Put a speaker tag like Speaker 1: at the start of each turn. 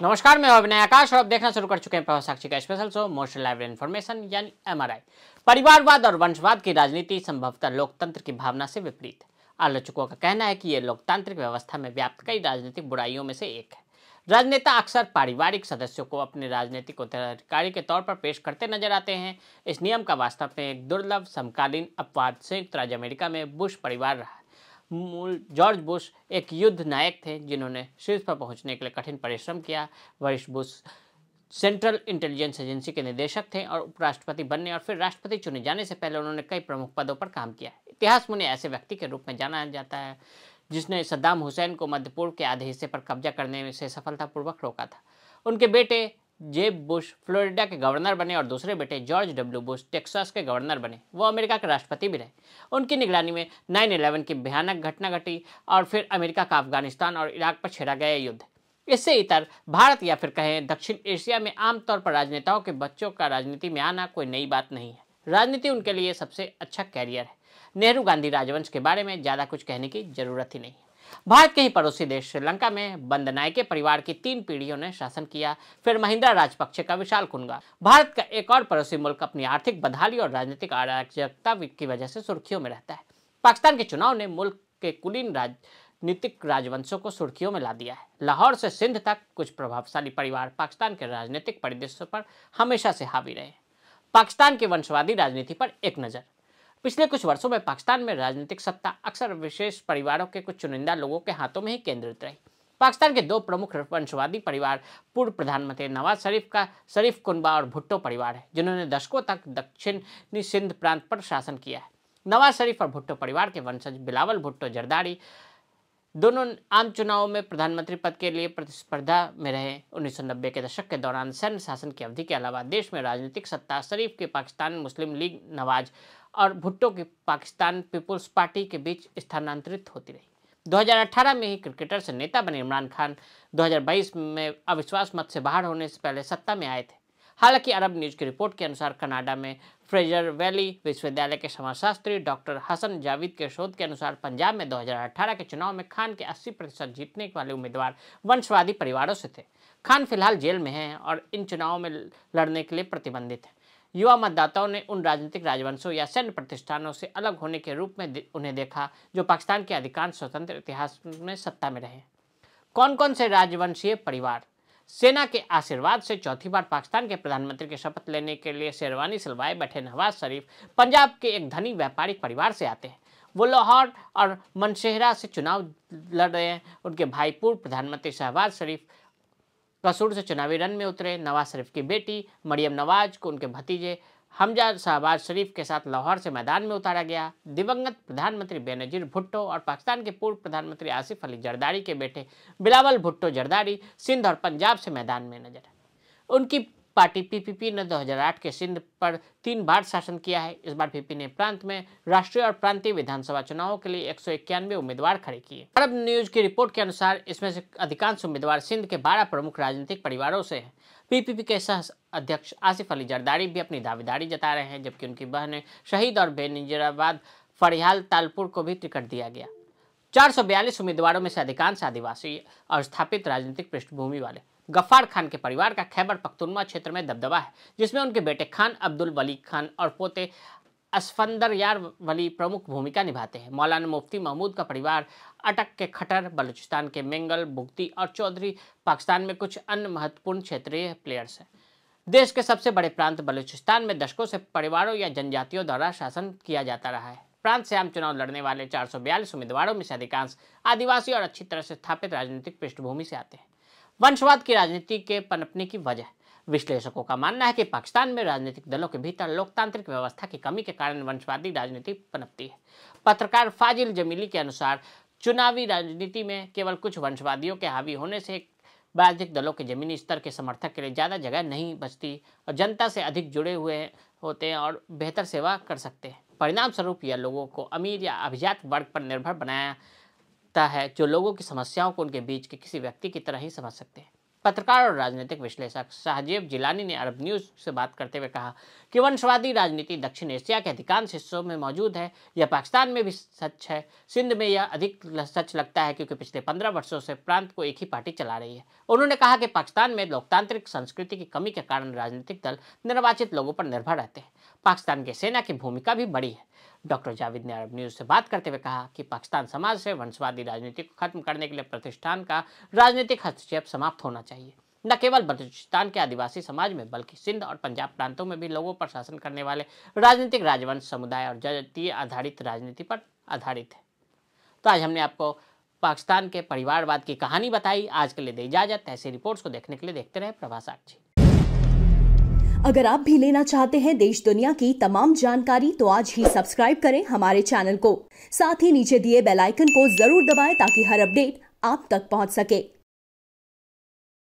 Speaker 1: नमस्कार, मैं अभिनय आकाश और आप देखना शुरू कर चुके हैं प्रभात साक्षी का special show most reliable information यानी एमआरआई। परिवारवाद और वंशवाद की राजनीति संभवतः लोकतंत्र की भावना से विपरीत है। आलोचकों का कहना है कि यह लोकतांत्रिक व्यवस्था में व्याप्त कई राजनीतिक बुराइयों में से एक है। राजनेता अक्सर पारिवारिक सदस्यों को अपने राजनीतिक उत्तराधिकारी के तौर पर पेश करते नजर आते हैं। इस नियम का वास्तव में एक दुर्लभ समकालीन अपवाद संयुक्त राज्य अमेरिका में बुश परिवार रहा। मूल जॉर्ज बुश एक युद्ध नायक थे जिन्होंने शीर्ष पर पहुंचने के लिए कठिन परिश्रम किया। वरिष्ठ बुश सेंट्रल इंटेलिजेंस एजेंसी के निदेशक थे और उपराष्ट्रपति बनने और फिर राष्ट्रपति चुने जाने से पहले उन्होंने कई प्रमुख पदों पर काम किया। इतिहास में उन्हें ऐसे व्यक्ति के रूप में जाना जाता है जिसने सद्दाम हुसैन को मध्य पूर्व के आधे हिस्से पर कब्जा करने से सफलतापूर्वक रोका था। उनके बेटे जेब बुश फ्लोरिडा के गवर्नर बने और दूसरे बेटे जॉर्ज डब्ल्यू बुश टेक्सास के गवर्नर बने। वो अमेरिका के राष्ट्रपति भी रहे। उनकी निगरानी में 9/11 की भयानक घटना घटी और फिर अमेरिका का अफगानिस्तान और इराक पर छेड़ा गया युद्ध। इससे इतर भारत या फिर कहें दक्षिण एशिया में आमतौर पर राजनेताओं के बच्चों का राजनीति में आना कोई नई बात नहीं है। राजनीति उनके लिए सबसे अच्छा कैरियर है। नेहरू गांधी राजवंश के बारे में ज़्यादा कुछ कहने की जरूरत ही नहीं है। भारत के ही पड़ोसी देश श्रीलंका में बंदनायके परिवार की 3 पीढ़ियों ने शासन किया। फिर महिंद्रा राजपक्षे का विशाल कुनबा। भारत का एक और पड़ोसी मुल्क अपनी आर्थिक बदहाली और राजनीतिक अराजकता की वजह से सुर्खियों में रहता है। पाकिस्तान के चुनाव ने मुल्क के कुलीन राजनीतिक राजवंशों को सुर्खियों में ला दिया है। लाहौर से सिंध तक कुछ प्रभावशाली परिवार पाकिस्तान के राजनीतिक परिदृश्य पर हमेशा से हावी रहे। पाकिस्तान की वंशवादी राजनीति पर एक नज़र। पिछले कुछ वर्षों में पाकिस्तान में राजनीतिक सत्ता अक्सर विशेष परिवारों के कुछ चुनिंदा लोगों के हाथों में ही केंद्रित रही। पाकिस्तान के 2 प्रमुख वंशवादी परिवार पूर्व प्रधानमंत्री नवाज शरीफ का शरीफ कुनबा और भुट्टो परिवार है, जिन्होंने दशकों तक दक्षिणी सिंध प्रांत पर शासन किया है। नवाज शरीफ और भुट्टो परिवार के वंशज बिलावल भुट्टो जरदारी दोनों आम चुनावों में प्रधानमंत्री पद के लिए प्रतिस्पर्धा में रहे। 1990 के दशक के दौरान सैन्य शासन की अवधि के अलावा देश में राजनीतिक सत्ता शरीफ के पाकिस्तान मुस्लिम लीग नवाज और भुट्टो की पाकिस्तान पीपुल्स पार्टी के बीच स्थानांतरित होती रही। 2018 में ही क्रिकेटर से नेता बने इमरान खान 2022 में अविश्वास मत से बाहर होने से पहले सत्ता में आए थे। हालांकि अरब न्यूज की रिपोर्ट के अनुसार कनाडा में फ्रेजर वैली विश्वविद्यालय के समाजशास्त्री डॉक्टर हसन जावेद के शोध के अनुसार पंजाब में 2018 के चुनाव में खान के 80% जीतने वाले उम्मीदवार वंशवादी परिवारों से थे। खान फिलहाल जेल में हैं और इन चुनावों में लड़ने के लिए प्रतिबंधित हैं। युवा मतदाताओं ने उन राजनीतिक राजवंशों या सैन्य प्रतिष्ठानों से अलग होने के रूप में उन्हें देखा जो पाकिस्तान के अधिकांश स्वतंत्र इतिहास में सत्ता में रहे। कौन कौन से राजवंशीय परिवार? सेना के आशीर्वाद से चौथी बार पाकिस्तान के प्रधानमंत्री के शपथ लेने के लिए शेरवानी सिलवाए बैठे नवाज शरीफ पंजाब के एक धनी व्यापारिक परिवार से आते हैं। वो लाहौर और मनशेहरा से चुनाव लड़ रहे हैं। उनके भाई पूर्व प्रधानमंत्री शहबाज शरीफ कसूर से चुनावी रण में उतरे। नवाज शरीफ की बेटी मरियम नवाज को उनके भतीजे हमजा शहबाज शरीफ के साथ लाहौर से मैदान में उतारा गया। दिवंगत प्रधानमंत्री बेनजीर भुट्टो और पाकिस्तान के पूर्व प्रधानमंत्री आसिफ अली जरदारी के बेटे बिलावल भुट्टो जरदारी सिंध और पंजाब से मैदान में नजर आए। उनकी पार्टी पीपीपी ने 2008 के सिंध पर 3 बार शासन किया है। इस बार पीपी ने प्रांत में राष्ट्रीय और प्रांतीय विधानसभा चुनावों के लिए 191 उम्मीदवार खड़े किए। अरब न्यूज की रिपोर्ट के अनुसार इसमें से अधिकांश उम्मीदवार सिंध के 12 प्रमुख राजनीतिक परिवारों से हैं। पीपीपी के सह अध्यक्ष आसिफ अली जरदारी भी अपनी दावेदारी जता रहे हैं, जबकि उनकी बहन शहीद और बेनजीराबाद फरियाल तालपुर को भी टिकट दिया गया। 442 उम्मीदवारों में से अधिकांश आदिवासी और स्थापित राजनीतिक पृष्ठभूमि वाले। गफ्फार खान के परिवार का खैबर पख्तूनख्वा क्षेत्र में दबदबा है, जिसमें उनके बेटे खान अब्दुल वली खान और पोते असफंदर यार वली प्रमुख भूमिका निभाते हैं। मौलाना मुफ्ती महमूद का परिवार अटक के खटर, बलूचिस्तान के मेंगल, बुगती और चौधरी पाकिस्तान में कुछ अन्य महत्वपूर्ण क्षेत्रीय प्लेयर्स हैं। देश के सबसे बड़े प्रांत बलूचिस्तान में दशकों से परिवारों या जनजातियों द्वारा शासन किया जाता रहा है। प्रांत से आम चुनाव लड़ने वाले 442 उम्मीदवारों में से अधिकांश आदिवासी और अच्छी तरह से स्थापित राजनीतिक पृष्ठभूमि से आते हैं। वंशवाद की राजनीति के पनपने की वजह। विश्लेषकों का मानना है कि पाकिस्तान में राजनीतिक दलों के भीतर लोकतांत्रिक व्यवस्था की कमी के कारण वंशवादी राजनीति पनपती है। पत्रकार फाजिल जमीली के अनुसार चुनावी राजनीति में केवल कुछ वंशवादियों के हावी होने से राजनीतिक दलों के जमीनी स्तर के समर्थक के लिए ज़्यादा जगह नहीं बचती और जनता से अधिक जुड़े हुए होते हैं और बेहतर सेवा कर सकते हैं। परिणाम स्वरूप यह लोगों को अमीर या अभिजात वर्ग पर निर्भर बनाया है, जो लोगों की समस्याओं को उनके बीच के किसी व्यक्ति की तरह ही समझ सकते हैं। पत्रकार और राजनीतिक विश्लेषक शाहजेब जिलानी ने अरब न्यूज़ से बात करते हुए कहा कि वंशवादी राजनीति दक्षिण एशिया के अधिकांश हिस्सों में मौजूद है। यह पाकिस्तान में भी सच है। सिंध में यह अधिक सच लगता है क्योंकि पिछले 15 वर्षों से प्रांत को एक ही पार्टी चला रही है। उन्होंने कहा कि पाकिस्तान में लोकतांत्रिक संस्कृति की कमी के कारण राजनीतिक दल निर्वाचित लोगों पर निर्भर रहते हैं। पाकिस्तान की सेना की भूमिका भी बड़ी है। डॉक्टर जावेद ने अरब न्यूज़ से बात करते हुए कहा कि पाकिस्तान समाज से वंशवादी राजनीति को खत्म करने के लिए प्रतिष्ठान का राजनीतिक हस्तक्षेप समाप्त होना चाहिए। न केवल बलूचिस्तान के आदिवासी समाज में बल्कि सिंध और पंजाब प्रांतों में भी लोगों पर शासन करने वाले राजनीतिक राजवंश समुदाय और जातीय आधारित राजनीति पर आधारित है। तो आज हमने आपको पाकिस्तान के परिवारवाद की कहानी बताई। आज के लिए दे इजाजत। ऐसी रिपोर्ट्स को देखने के लिए देखते रहे प्रभास साक्षी।
Speaker 2: अगर आप भी लेना चाहते हैं देश दुनिया की तमाम जानकारी तो आज ही सब्सक्राइब करें हमारे चैनल को। साथ ही नीचे दिए बेल आइकन को जरूर दबाएं ताकि हर अपडेट आप तक पहुंच सके।